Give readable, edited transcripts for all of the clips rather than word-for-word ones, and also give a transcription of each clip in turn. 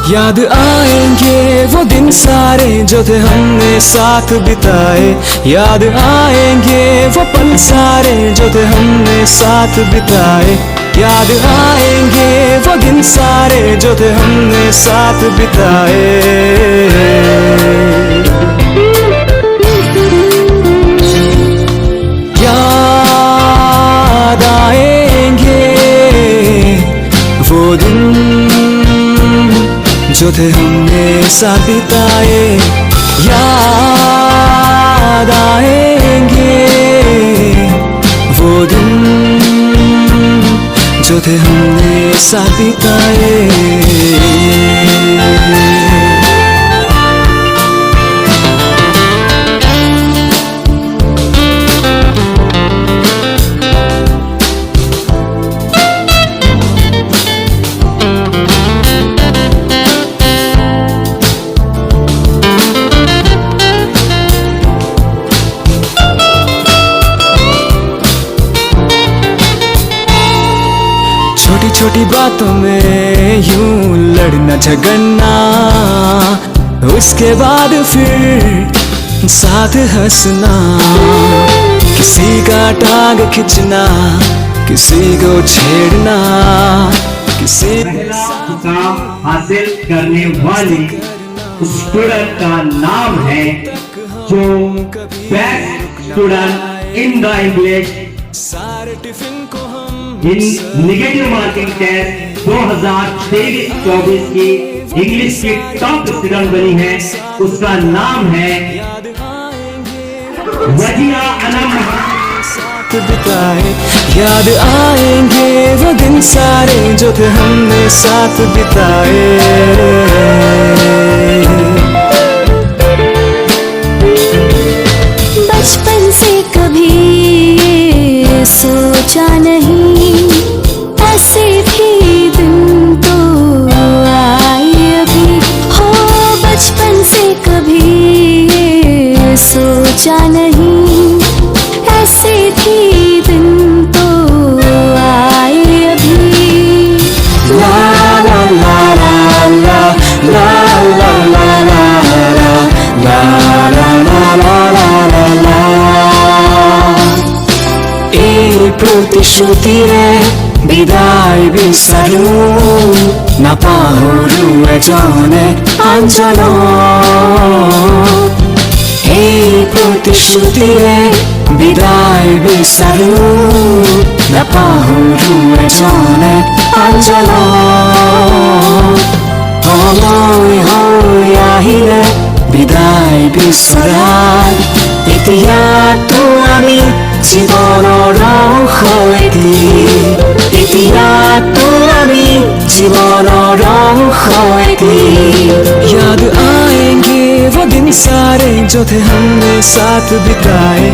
याद आएंगे वो दिन सारे जो थे हमने साथ बिताए। याद आएंगे वो पल सारे जो थे हमने साथ बिताए। याद आएंगे वो दिन सारे जो थे हमने साथ बिताए। याद आएंगे वो दिन जो थे हमने साथ बिताए। याद आएंगे वो दिन जो थे हमने साथ बिताए। छोटी छोटी बातों में यूं लड़ना झगड़ना, उसके बाद फिर साथ हंसना। किसी का टांग खींचना, किसी को छेड़ना, किसी पहला मुकाम हासिल करने वाली स्टूडेंट का नाम है जो best student in the English in negative marking test 2023-24 की इंग्लिश की टॉप स्टूडेंट बनी है। उसका नाम है वजिया अनम। बिताए। याद आएंगे वो दिन सारे जो थे हमने साथ बिताए। बचपन से कभी सोचा नहीं ऐसे भी दिन तो आए अभी हो। बचपन से कभी सोचा नहीं ऐसे भी दिन तो आए अभी। ला ला ला ला ला ला ला ला ला ला ला ला। प्रतिश्रुतिरे বিদায় বিসারু না পাহরু এজনে আঞ্চল। এই প্রতিশ্রুতিরে বিদায় বিসারু না পাহরু এজনে আঞ্চল। সময় হৈ আহিলে বিদায় বিচৰাৰ এতিয়াতো আমি জীবনৰ অংশ এটি। এতিয়াতো আমি জীবনৰ অংশ এটি। याद आएंगे वो दिन सारे जो थे हमने साथ बिताए।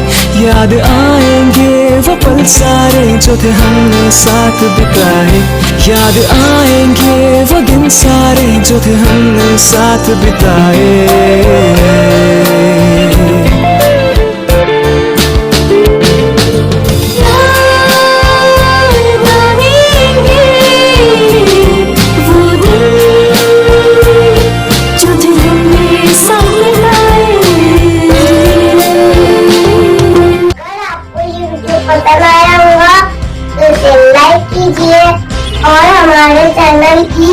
याद आएंगे वो पल सारे जो थे हमने साथ बिताए। याद आएंगे वो दिन सारे जो थे हमने साथ बिताए। पसंद आया होगा तो इसे लाइक कीजिए और हमारे चैनल की